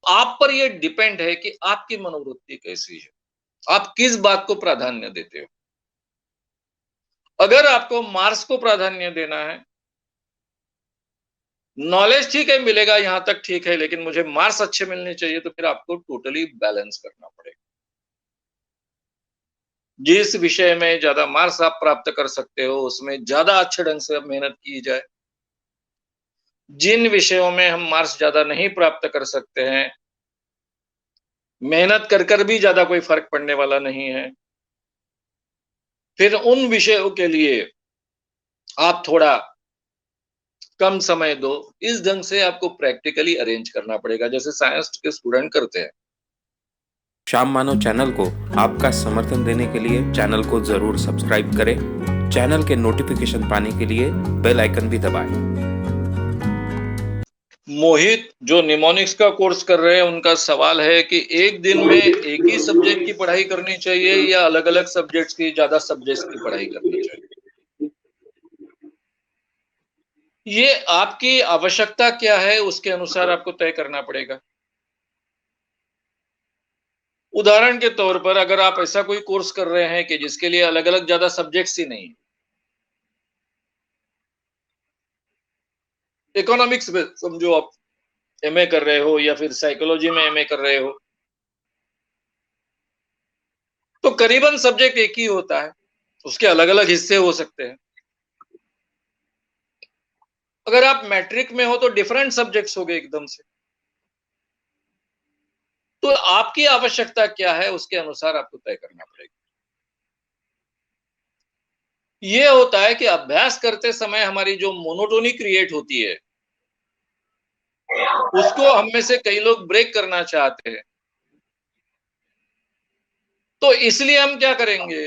आप पर ये डिपेंड है कि आपकी मनोवृत्ति कैसी है, आप किस बात को प्राधान्य देते हो। अगर आपको मार्क्स को प्राधान्य देना है, नॉलेज ठीक है मिलेगा यहां तक ठीक है, लेकिन मुझे मार्क्स अच्छे मिलने चाहिए, तो फिर आपको टोटली बैलेंस करना पड़ेगा। जिस विषय में ज्यादा मार्क्स आप प्राप्त कर सकते हो उसमें ज्यादा अच्छे ढंग से मेहनत की जाए। जिन विषयों में हम मार्क्स ज्यादा नहीं प्राप्त कर सकते हैं, मेहनत कर कर भी ज्यादा कोई फर्क पड़ने वाला नहीं है, फिर उन विषयों के लिए आप थोड़ा कम समय दो। इस ढंग से आपको प्रैक्टिकली अरेंज करना पड़ेगा, जैसे साइंस के स्टूडेंट करते हैं। श्याम मानव चैनल को आपका समर्थन देने के लिए चैनल को जरूर सब्सक्राइब करें। चैनल के नोटिफिकेशन पाने के लिए बेल आइकन भी दबाएं। मोहित जो निमोनिक्स का कोर्स कर रहे हैं, उनका सवाल है कि एक दिन में एक ही सब्जेक्ट की पढ़ाई करनी चाहिए या अलग-अलग सब्जेक्ट्स की, ज्यादा सब्जेक्ट्स की पढ़ाई करनी चाहिए? ये आपकी आवश्यकता क्या है, उसके अनुसार आपको तय करना पड़ेगा। उदाहरण के तौर पर अगर आप ऐसा कोई कोर्स कर रहे हैं कि जिसके लिए अलग-अलग ज्यादा सब्जेक्ट्स ही नहीं, इकोनॉमिक्स में समझो आप एमए कर रहे हो या फिर साइकोलॉजी में एमए कर रहे हो, तो करीबन सब्जेक्ट एक ही होता है, उसके अलग-अलग हिस्से हो सकते हैं। अगर आप मैट्रिक में हो तो डिफरेंट सब्जेक्ट्स हो गए एकदम से। तो आपकी आवश्यकता क्या है, उसके अनुसार आपको तय करना पड़ेगा। ये होता है कि अभ्यास करते समय हमारी जो मोनोटोनी क्रिएट होती है, उसको हम में से कई लोग ब्रेक करना चाहते हैं। तो इसलिए हम क्या करेंगे,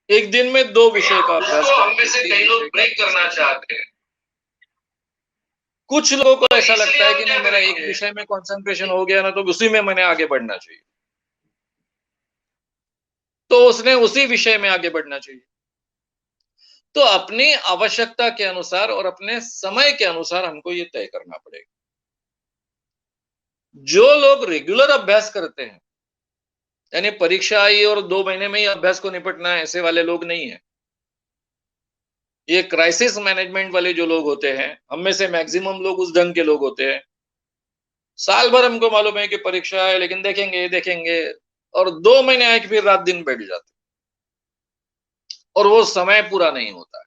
एक दिन में 2 विषय का अभ्यास उसको हम में करेंगे, से 3 कई लोग विषय का ब्रेक अभ्यास करना करेंगे। चाहते हैं। कुछ लोगों को तो ऐसा इसलिए लगता है हम कि क्या नहीं मेरा एक करेंगे, विषय में कंसंट्रेशन हो गया ना, तो उसी में मैंने आगे बढ़ना चाहिए। तो उसने उसी विषय में आगे बढ़ना चाहिए। तो अपनी आवश्यकता के अनुसार और अपने समय के अनुसार हमको ये तय करना पड़ेगा। जो लोग रेगुलर अभ्यास करते हैं, यानी परीक्षा आई और 2 महीने में ही अभ्यास को निपटना है, ऐसे वाले लोग नहीं है। ये क्राइसिस मैनेजमेंट वाले जो लोग होते हैं, हम में से मैक्सिमम लोग उस ढंग के लोग होते हैं। साल भर हमको मालूम है कि परीक्षा है, लेकिन देखेंगे देखेंगे, और 2 महीने आए कि फिर रात दिन बैठ जाते, और वो समय पूरा नहीं होता है।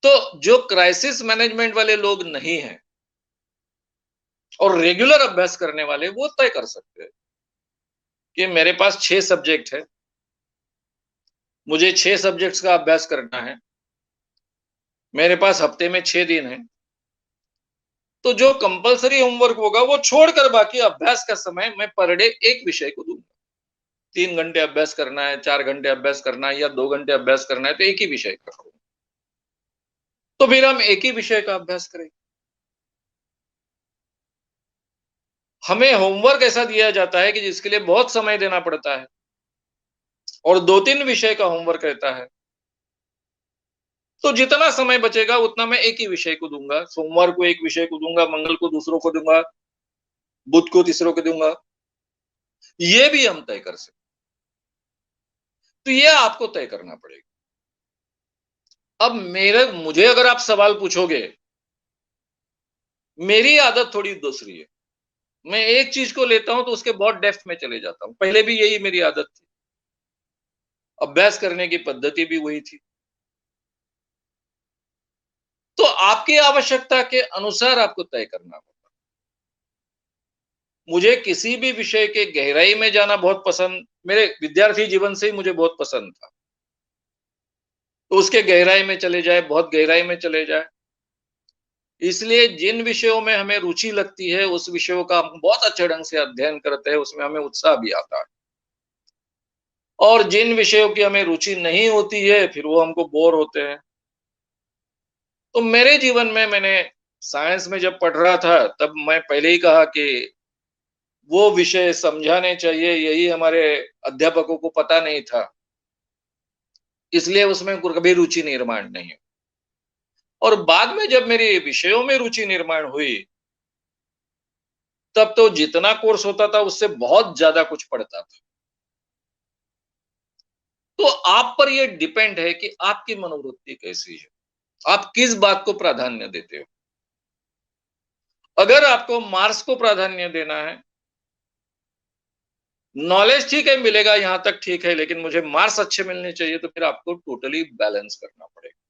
तो जो क्राइसिस मैनेजमेंट वाले लोग नहीं हैं और रेगुलर अभ्यास करने वाले, वो तय कर सकते हैं कि मेरे पास 6 सब्जेक्ट है, मुझे 6 सब्जेक्ट्स का अभ्यास करना है, मेरे पास हफ्ते में 6 दिन है। तो जो कंपल्सरी होमवर्क होगा वो छोड़कर बाकी अभ्यास का समय मैं पर डे एक विषय को दूंगा। 3 घंटे अभ्यास करना है, 4 घंटे अभ्यास करना है या 2 घंटे अभ्यास करना है, तो एक ही विषय का करूंगा। तो फिर हम एक ही विषय का अभ्यास करेंगे। हमें होमवर्क ऐसा दिया जाता है कि जिसके लिए बहुत समय देना पड़ता है, और 2-3 विषय का होमवर्क रहता है। तो जितना समय बचेगा उतना मैं एक ही विषय को दूंगा। सोमवार को एक विषय को दूंगा, मंगल को दूसरों को दूंगा, बुध को तीसरों को दूंगा। ये भी हम तय कर सकते। तो ये आपको तय करना पड़ेगा। अब मुझे अगर आप सवाल पूछोगे, मेरी आदत थोड़ी दूसरी है। मैं एक चीज को लेता हूं तो उसके बहुत डेप्थ में चले जाता हूं। पहले भी यही मेरी आदत थी, अभ्यास करने की पद्धति भी वही थी। तो आपकी आवश्यकता के अनुसार आपको तय करना होगा। मुझे किसी भी विषय के गहराई में जाना बहुत पसंद, मेरे विद्यार्थी जीवन से ही मुझे बहुत पसंद था। तो उसके गहराई में चले जाए, बहुत गहराई में चले जाए। इसलिए जिन विषयों में हमें रुचि लगती है, उस विषयों का हम बहुत अच्छे ढंग से अध्ययन करते हैं, उसमें हमें उत्साह भी आता है। और जिन विषयों की हमें रुचि नहीं होती है, फिर वो हमको बोर होते हैं। तो मेरे जीवन में मैंने साइंस में जब पढ़ रहा था, तब मैं पहले ही कहा कि वो विषय समझाने चाहिए, यही हमारे अध्यापकों को पता नहीं था। इसलिए उसमें कभी रुचि निर्माण नहीं हुई। और बाद में जब मेरी विषयों में रुचि निर्माण हुई, तब तो जितना कोर्स होता था उससे बहुत ज्यादा कुछ पढ़ता था। तो आप पर ये डिपेंड है कि आपकी मनोवृत्ति कैसी है, आप किस बात को प्राधान्य देते हो। अगर आपको मार्क्स को प्राधान्य देना है, नॉलेज ठीक है मिलेगा यहां तक ठीक है, लेकिन मुझे मार्क्स अच्छे मिलने चाहिए, तो फिर आपको टोटली बैलेंस करना पड़ेगा।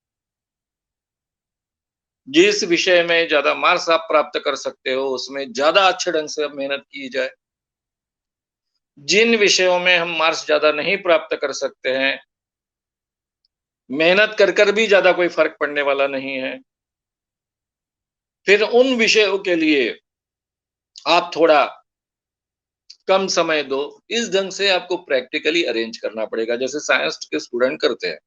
जिस विषय में ज्यादा मार्क्स आप प्राप्त कर सकते हो उसमें ज्यादा अच्छे ढंग से मेहनत की जाए। जिन विषयों में हम मार्क्स ज्यादा नहीं प्राप्त कर सकते हैं, मेहनत कर भी ज्यादा कोई फर्क पड़ने वाला नहीं है, फिर उन विषयों के लिए आप थोड़ा कम समय दो। इस ढंग से आपको प्रैक्टिकली अरेंज करना पड़ेगा, जैसे साइंस के स्टूडेंट करते हैं।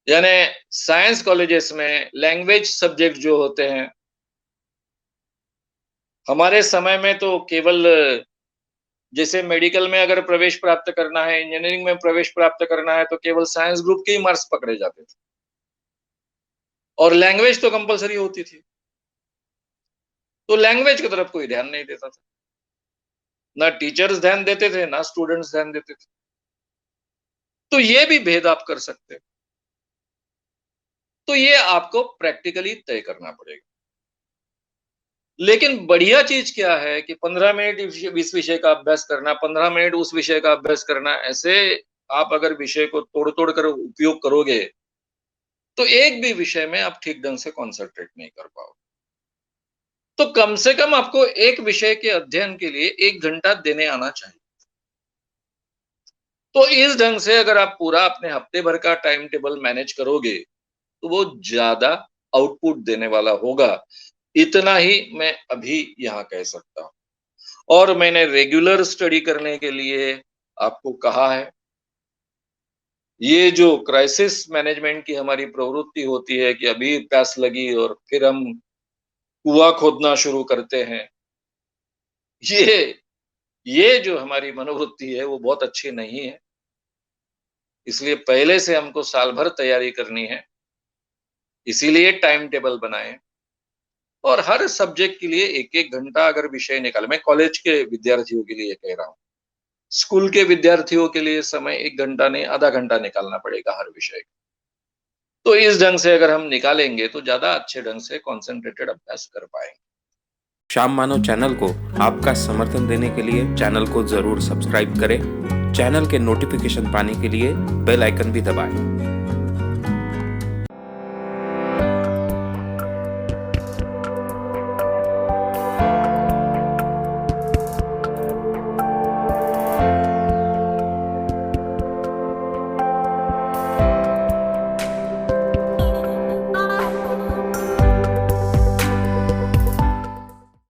यानी साइंस कॉलेजेस में लैंग्वेज सब्जेक्ट जो होते हैं, हमारे समय में तो केवल जैसे मेडिकल में अगर प्रवेश प्राप्त करना है, इंजीनियरिंग में प्रवेश प्राप्त करना है, तो केवल साइंस ग्रुप के ही मार्क्स पकड़े जाते थे और लैंग्वेज तो कंपलसरी होती थी। तो लैंग्वेज की तरफ कोई ध्यान नहीं देता था, ना टीचर्स ध्यान देते थे, ना स्टूडेंट्स ध्यान देते थे। तो ये भी भेद आप कर सकते हैं। तो ये आपको प्रैक्टिकली तय करना पड़ेगा। लेकिन बढ़िया चीज क्या है कि 15 मिनट इस विषय का अभ्यास करना, 15 मिनट उस विषय का अभ्यास करना, ऐसे आप अगर विषय को तोड़-तोड़ कर उपयोग करोगे, तो एक भी विषय में आप ठीक ढंग से कॉन्संट्रेट नहीं कर पाओगे। तो कम से कम आपको एक विषय के अध्ययन के लिए 1 घंटा देने आना चाहिए। तो इस ढंग से अगर आप पूरा अपने हफ्ते भर का टाइम टेबल मैनेज करोगे, तो वो ज्यादा आउटपुट देने वाला होगा। इतना ही मैं अभी यहाँ कह सकता हूँ। और मैंने रेगुलर स्टडी करने के लिए आपको कहा है। ये जो क्राइसिस मैनेजमेंट की हमारी प्रवृत्ति होती है कि अभी प्यास लगी और फिर हम कुआं खोदना शुरू करते हैं, ये ये जो हमारी मनोवृत्ति है वो बहुत अच्छी नहीं है। इसलिए पहले से हमको साल भर तैयारी करनी है। इसीलिए टाइम टेबल बनाएं और हर सब्जेक्ट के लिए 1-1 घंटा अगर विषय निकालें। मैं कॉलेज के विद्यार्थियों के लिए कह रहा हूँ। स्कूल के विद्यार्थियों के लिए समय 1 घंटा नहीं, आधा घंटा निकालना पड़ेगा हर विषय का। तो इस ढंग से अगर हम निकालेंगे तो ज्यादा अच्छे ढंग से कंसंट्रेटेड अभ्यास कर पाएंगे। श्याम मानव चैनल को आपका समर्थन देने के लिए चैनल को जरूर सब्सक्राइब करें। चैनल के नोटिफिकेशन पाने के लिए बेल आइकन भी दबाएं।